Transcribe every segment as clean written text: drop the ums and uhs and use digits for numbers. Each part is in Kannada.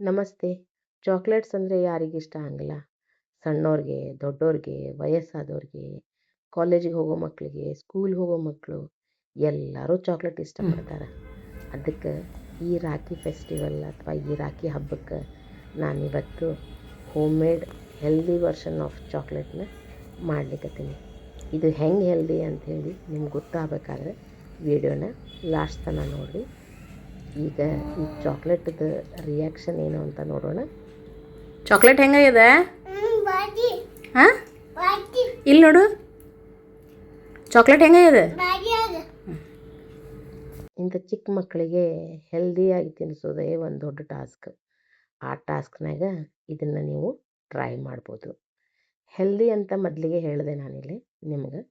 ನಮಸ್ತೆ. ಚಾಕ್ಲೇಟ್ಸ್ ಅಂದರೆ ಯಾರಿಗಿಷ್ಟ ಆಗಲ್ಲ? ಸಣ್ಣೋರಿಗೆ, ದೊಡ್ಡೋರಿಗೆ, ವಯಸ್ಸಾದವ್ರಿಗೆ, ಕಾಲೇಜಿಗೆ ಹೋಗೋ ಮಕ್ಕಳಿಗೆ, ಸ್ಕೂಲ್ ಹೋಗೋ ಮಕ್ಕಳು ಎಲ್ಲರೂ ಚಾಕ್ಲೇಟ್ ಇಷ್ಟಪಡ್ತಾರೆ. ಅದಕ್ಕೆ ಈ ರಾಖಿ ಫೆಸ್ಟಿವಲ್ ಅಥವಾ ಈ ರಾಖಿ ಹಬ್ಬಕ್ಕೆ ನಾನಿವತ್ತು home made healthy version of ಚಾಕ್ಲೇಟ್ನ ಮಾಡ್ಲಿಕ್ಕತ್ತೀನಿ. ಇದು ಹೆಂಗೆ ಹೆಲ್ದಿ ಅಂಥೇಳಿ ನಿಮ್ಗೆ ಗೊತ್ತಾಗಬೇಕಾದ್ರೆ ವಿಡಿಯೋನ ಲಾಸ್ಟ್ ತನಕ ನೋಡಿರಿ. ಈಗ ಈ ಚಾಕ್ಲೇಟ್ದು ರಿಯಾಕ್ಷನ್ ಏನು ಅಂತ ನೋಡೋಣ. ಚಾಕ್ಲೇಟ್ ಹೆಂಗಿದೆ? ಹಾಂ, ಇಲ್ಲಿ ನೋಡು, ಚಾಕ್ಲೇಟ್ ಹೆಂಗಿದೆ? ಇಂಥ ಚಿಕ್ಕ ಮಕ್ಕಳಿಗೆ ಹೆಲ್ದಿಯಾಗಿ ತಿನ್ನಿಸೋದೇ ಒಂದು ದೊಡ್ಡ ಟಾಸ್ಕ್. ಆ ಟಾಸ್ಕ್ನಾಗ ಇದನ್ನು ನೀವು ಟ್ರೈ ಮಾಡ್ಬೋದು. ಹೆಲ್ದಿ ಅಂತ ಮೊದಲಿಗೆ ಹೇಳಿದೆ ನಾನಿಲ್ಲಿ ನಿಮ್ಗೆ.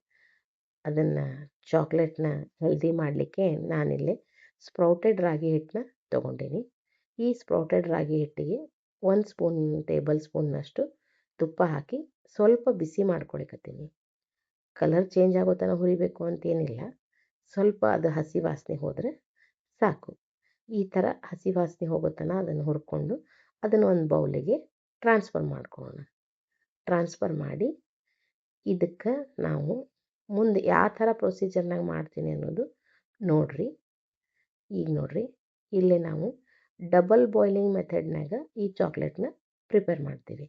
ಅದನ್ನು ಚಾಕ್ಲೇಟ್ನ ಹೆಲ್ದಿ ಮಾಡಲಿಕ್ಕೆ ನಾನಿಲ್ಲಿ ಸ್ಪ್ರೌಟೆಡ್ ರಾಗಿ ಹಿಟ್ಟನ್ನ ತೊಗೊಂಡೀನಿ. ಈ ಸ್ಪ್ರೌಟೆಡ್ ರಾಗಿ ಹಿಟ್ಟಿಗೆ 1 ಟೇಬಲ್ ಸ್ಪೂನ್ನಷ್ಟು ತುಪ್ಪ ಹಾಕಿ ಸ್ವಲ್ಪ ಬಿಸಿ ಮಾಡ್ಕೊಳಿಕತ್ತೀನಿ. ಕಲರ್ ಚೇಂಜ್ ಆಗೋ ತನಕ ಹುರಿಬೇಕು ಅಂತೇನಿಲ್ಲ, ಸ್ವಲ್ಪ ಅದು ಹಸಿ ವಾಸನೆ ಹೋದರೆ ಸಾಕು. ಈ ಥರ ಹಸಿ ವಾಸನೆ ಹೋಗೋ ತನಕ ಅದನ್ನು ಹುರ್ಕೊಂಡು ಅದನ್ನು ಒಂದು ಬೌಲಿಗೆ ಟ್ರಾನ್ಸ್ಫರ್ ಮಾಡ್ಕೊಳ್ಳೋಣ. ಟ್ರಾನ್ಸ್ಫರ್ ಮಾಡಿ ಇದಕ್ಕೆ ನಾವು ಮುಂದೆ ಯಾವ ಥರ ಪ್ರೊಸೀಜರ್ನಾಗ ಮಾಡ್ತೀನಿ ಅನ್ನೋದು ನೋಡಿರಿ. ಈಗ ನೋಡಿರಿ, ಇಲ್ಲಿ ನಾವು ಡಬಲ್ ಬಾಯ್ಲಿಂಗ್ ಮೆಥಡ್ನಾಗ ಈ ಚಾಕ್ಲೇಟ್ನ ಪ್ರಿಪೇರ್ ಮಾಡ್ತೀವಿ.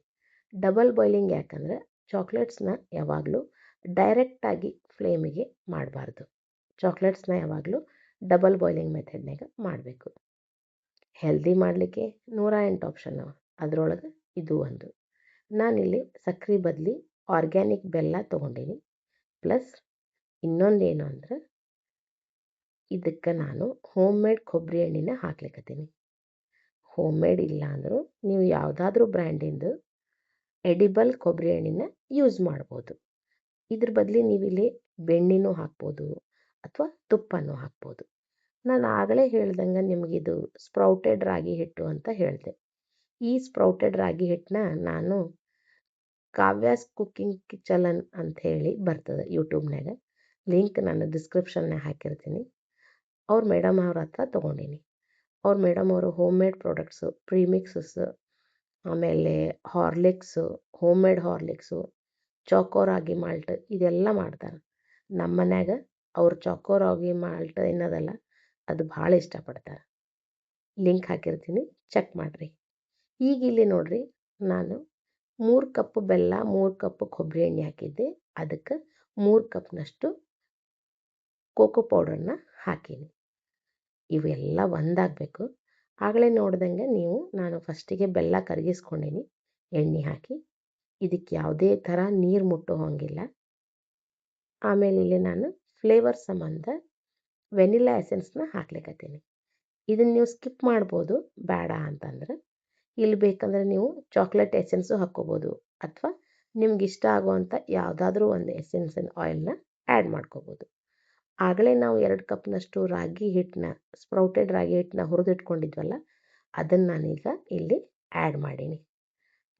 ಡಬಲ್ ಬಾಯ್ಲಿಂಗ್ ಯಾಕಂದರೆ ಚಾಕ್ಲೇಟ್ಸ್ನ ಯಾವಾಗಲೂ ಡೈರೆಕ್ಟಾಗಿ ಫ್ಲೇಮಿಗೆ ಮಾಡಬಾರ್ದು. ಚಾಕ್ಲೇಟ್ಸ್ನ ಯಾವಾಗಲೂ ಡಬಲ್ ಬಾಯ್ಲಿಂಗ್ ಮೆಥಡ್ನಾಗ ಮಾಡಬೇಕು. ಹೆಲ್ದಿ ಮಾಡಲಿಕ್ಕೆ 108 ಆಪ್ಷನ್ ಅವ, ಅದರೊಳಗೆ ಇದು ಒಂದು. ನಾನಿಲ್ಲಿ ಸಕ್ಕರೆ ಬದಲಿ ಆರ್ಗ್ಯಾನಿಕ್ ಬೆಲ್ಲ ತೊಗೊಂಡೀನಿ. ಪ್ಲಸ್ ಇನ್ನೊಂದೇನು ಅಂದ್ರೆ ಇದಕ್ಕೆ ನಾನು ಹೋಮ್ ಮೇಡ್ ಕೊಬ್ಬರಿ ಎಣ್ಣೆನ ಹಾಕ್ಲಿಕ್ಕತ್ತೀನಿ. ಹೋಮ್ ಮೇಡ್ ಇಲ್ಲ ಅಂದರೂ ನೀವು ಯಾವುದಾದ್ರೂ ಬ್ರ್ಯಾಂಡಿಂದು ಎಡಿಬಲ್ ಕೊಬ್ಬರಿ ಎಣ್ಣೆನ ಯೂಸ್ ಮಾಡ್ಬೋದು. ಇದ್ರ ಬದಲಿ ನೀವಿಲ್ಲಿ ಬೆಣ್ಣೆನೂ ಹಾಕ್ಬೋದು ಅಥವಾ ತುಪ್ಪನೂ ಹಾಕ್ಬೋದು. ನಾನು ಆಗಲೇ ಹೇಳ್ದಂಗೆ ನಿಮಗಿದು ಸ್ಪ್ರೌಟೆಡ್ ರಾಗಿ ಹಿಟ್ಟು ಅಂತ ಹೇಳಿದೆ. ಈ ಸ್ಪ್ರೌಟೆಡ್ ರಾಗಿ ಹಿಟ್ಟನ್ನ ನಾನು ಕಾವ್ಯಾಸ್ ಕುಕ್ಕಿಂಗ್ ಕಿಚನ್ ಅಂಥೇಳಿ ಬರ್ತದೆ ಯೂಟ್ಯೂಬ್ನಾಗ, ಲಿಂಕ್ ನಾನು ಡಿಸ್ಕ್ರಿಪ್ಷನ್ನಾಗ ಹಾಕಿರ್ತೀನಿ. ಅವ್ರ ಮೇಡಮ್ ಅವ್ರ ಹತ್ರ ತೊಗೊಂಡೀನಿ. ಅವ್ರ ಮೇಡಮ್ ಅವರು ಹೋಮ್ ಮೇಡ್ ಪ್ರಾಡಕ್ಟ್ಸು, ಪ್ರೀಮಿಕ್ಸಸ್, ಆಮೇಲೆ Horlicks, home made Horlicks, choco ragi malt ಇದೆಲ್ಲ ಮಾಡ್ತಾರೆ. ನಮ್ಮ ಮನ್ಯಾಗ ಅವ್ರ ಚಾಕೋ ರಾಗಿ ಮಾಲ್ಟ್ ಏನದಲ್ಲ ಅದು ಭಾಳ ಇಷ್ಟಪಡ್ತಾರೆ. ಲಿಂಕ್ ಹಾಕಿರ್ತೀನಿ, ಚೆಕ್ ಮಾಡಿರಿ. ಈಗ ಇಲ್ಲಿ ನೋಡಿರಿ, ನಾನು 3 ಕಪ್ ಬೆಲ್ಲ, 3 ಕಪ್ ಕೊಬ್ಬರಿ ಎಣ್ಣೆ ಹಾಕಿದ್ದೆ. ಅದಕ್ಕೆ 3 ಕಪ್ನಷ್ಟು ಕೋಕೋ ಪೌಡರ್ನ ಹಾಕೀನಿ. ಇವೆಲ್ಲ ಒಂದಾಗಬೇಕು. ಆಗಲೇ ನೋಡ್ದಂಗೆ ನೀವು, ನಾನು ಫಸ್ಟಿಗೆ ಬೆಲ್ಲ ಕರಗಿಸ್ಕೊಂಡೀನಿ ಎಣ್ಣೆ ಹಾಕಿ. ಇದಕ್ಕೆ ಯಾವುದೇ ಥರ ನೀರು ಮುಟ್ಟೋ ಹಾಗಿಲ್ಲ. ಆಮೇಲೆ ಇಲ್ಲಿ ನಾನು ಫ್ಲೇವರ್ ಸಂಬಂಧ ವೆನಿಲಾ ಎಸೆನ್ಸ್ನ ಹಾಕ್ಲಿಕ್ಕತ್ತೀನಿ. ಇದನ್ನು ನೀವು ಸ್ಕಿಪ್ ಮಾಡ್ಬೋದು ಬೇಡ ಅಂತಂದ್ರೆ. ಇಲ್ಲಿ ಬೇಕಂದ್ರೆ ನೀವು ಚಾಕ್ಲೇಟ್ ಎಸೆನ್ಸು ಹಾಕ್ಕೋಬೋದು ಅಥವಾ ನಿಮ್ಗೆ ಇಷ್ಟ ಆಗುವಂಥ ಯಾವುದಾದ್ರೂ ಒಂದು ಎಸೆನ್ಸಿನ ಆಯಿಲ್ನ ಆ್ಯಡ್ ಮಾಡ್ಕೋಬೋದು. ಆಗಲೇ ನಾವು 2 ಕಪ್ನಷ್ಟು ರಾಗಿ ಹಿಟ್ಟನ್ನ, ಸ್ಪ್ರೌಟೆಡ್ ರಾಗಿ ಹಿಟ್ಟನ್ನ ಹುರಿದಿಟ್ಕೊಂಡಿದ್ವಲ್ಲ, ಅದನ್ನು ನಾನೀಗ ಇಲ್ಲಿ ಆ್ಯಡ್ ಮಾಡೀನಿ.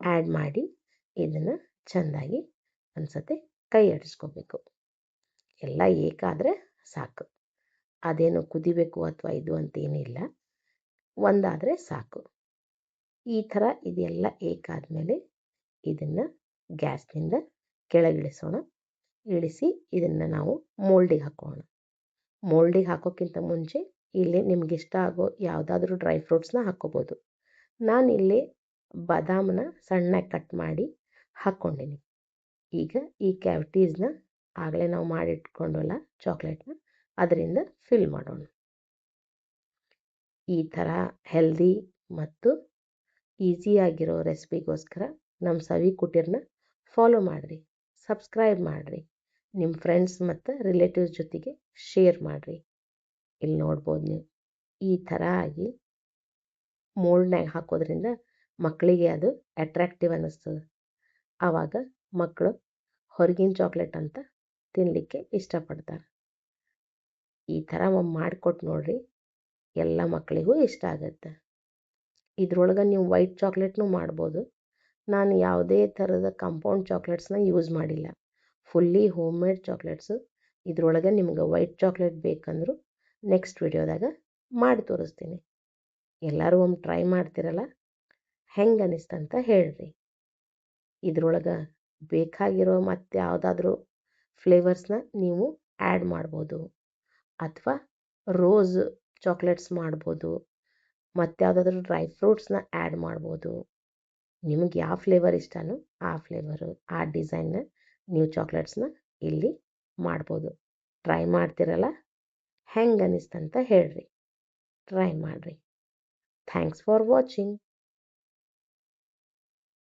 ಆ್ಯಡ್ ಮಾಡಿ ಇದನ್ನು ಚೆಂದಾಗಿ ಒಂದು ಸತಿ ಕೈ ಆಡಿಸ್ಕೋಬೇಕು. ಎಲ್ಲ ಏಕಾದರೆ ಸಾಕು, ಅದೇನು ಕುದಿಬೇಕು ಅಥವಾ ಇದು ಅಂತೇನಿಲ್ಲ, ಒಂದಾದರೆ ಸಾಕು. ಈ ಥರ ಇದೆಲ್ಲ ಏಕಾದಮೇಲೆ ಇದನ್ನು ಗ್ಯಾಸ್ನಿಂದ ಕೆಳಗಿಳಿಸೋಣ. ಇಳಿಸಿ ಇದನ್ನು ನಾವು ಮೋಲ್ಡಿಗೆ ಹಾಕೋಣ. ಮೋಲ್ಡಿಗೆ ಹಾಕೋಕ್ಕಿಂತ ಮುಂಚೆ ಇಲ್ಲಿ ನಿಮ್ಗೆ ಇಷ್ಟ ಆಗೋ ಯಾವುದಾದ್ರೂ ಡ್ರೈ ಫ್ರೂಟ್ಸ್ನ ಹಾಕ್ಕೋಬೋದು. ನಾನಿಲ್ಲಿ ಬಾದಾಮನ್ನ ಸಣ್ಣಗೆ ಕಟ್ ಮಾಡಿ ಹಾಕ್ಕೊಂಡೀನಿ. ಈಗ ಈ ಕ್ಯಾವಿಟೀಸ್ನ ಆಗಲೇ ನಾವು ಮಾಡಿಟ್ಕೊಂಡಲ್ಲ ಚಾಕ್ಲೇಟ್ನ, ಅದರಿಂದ ಫಿಲ್ ಮಾಡೋಣ. ಈ ಥರ ಹೆಲ್ದಿ ಮತ್ತು ಈಸಿಯಾಗಿರೋ ರೆಸಿಪಿಗೋಸ್ಕರ ನಮ್ಮ ಸವಿ ಕುಟೀರ್ನ ಫಾಲೋ ಮಾಡಿರಿ, ಸಬ್ಸ್ಕ್ರೈಬ್ ಮಾಡಿರಿ, ನಿಮ್ಮ ಫ್ರೆಂಡ್ಸ್ ಮತ್ತು ರಿಲೇಟಿವ್ಸ್ ಜೊತೆಗೆ ಶೇರ್ ಮಾಡಿರಿ. ಇಲ್ಲಿ ನೋಡ್ಬೋದು ನೀವು, ಈ ಥರ ಆಗಿ ಮೋಲ್ಡ್ನಾಗ ಹಾಕೋದ್ರಿಂದ ಮಕ್ಕಳಿಗೆ ಅದು ಅಟ್ರಾಕ್ಟಿವ್ ಅನ್ನಿಸ್ತದೆ. ಆವಾಗ ಮಕ್ಕಳು ಹೊರಗಿನ ಚಾಕ್ಲೇಟ್ ಅಂತ ತಿನ್ನಲಿಕ್ಕೆ ಇಷ್ಟಪಡ್ತಾರೆ. ಈ ಥರ ಮಾಡಿಕೊಟ್ಟು ನೋಡಿರಿ, ಎಲ್ಲ ಮಕ್ಕಳಿಗೂ ಇಷ್ಟ ಆಗುತ್ತೆ. ಇದ್ರೊಳಗೆ ನೀವು ವೈಟ್ ಚಾಕ್ಲೇಟ್ನೂ ಮಾಡ್ಬೋದು. ನಾನು ಯಾವುದೇ ಥರದ ಕಾಂಪೌಂಡ್ ಚಾಕ್ಲೇಟ್ಸ್ನ ಯೂಸ್ ಮಾಡಿಲ್ಲ, ಫುಲ್ಲಿ ಹೋಮ್ ಮೇಡ್ ಚಾಕ್ಲೇಟ್ಸು. ಇದ್ರೊಳಗೆ ನಿಮ್ಗೆ ವೈಟ್ ಚಾಕ್ಲೇಟ್ ಬೇಕಂದ್ರೂ ನೆಕ್ಸ್ಟ್ ವಿಡಿಯೋದಾಗ ಮಾಡಿ ತೋರಿಸ್ತೀನಿ. ಎಲ್ಲರೂ ಒಮ್ಮೆ ಟ್ರೈ ಮಾಡ್ತಿರಲ್ಲ, ಹೆಂಗೆ ಅನಿಸ್ತಂತ ಹೇಳ್ರಿ. ಇದ್ರೊಳಗೆ ಬೇಕಾಗಿರೋ ಮತ್ತು ಯಾವುದಾದ್ರೂ ಫ್ಲೇವರ್ಸ್ನ ನೀವು ಆ್ಯಡ್ ಮಾಡ್ಬೋದು, ಅಥವಾ ರೋಸ್ ಚಾಕ್ಲೇಟ್ಸ್ ಮಾಡ್ಬೋದು, ಮತ್ತು ಯಾವುದಾದ್ರೂ ಡ್ರೈ ಫ್ರೂಟ್ಸ್ನ ಆ್ಯಡ್ ಮಾಡ್ಬೋದು. ನಿಮಗೆ ಯಾವ ಫ್ಲೇವರ್ ಇಷ್ಟನೋ ಆ ಫ್ಲೇವರು, ಆ ಡಿಸೈನ್ನ ನೀವು ಚಾಕ್ಲೇಟ್ಸ್ನ ಇಲ್ಲಿ ಮಾಡ್ಬೋದು. ಟ್ರೈ ಮಾಡ್ತಿರಲ್ಲ, ಹೆಂಗೆ ಅನಿಸ್ತಂತ ಹೇಳ್ರಿ. ಟ್ರೈ ಮಾಡಿರಿ. Thanks for watching.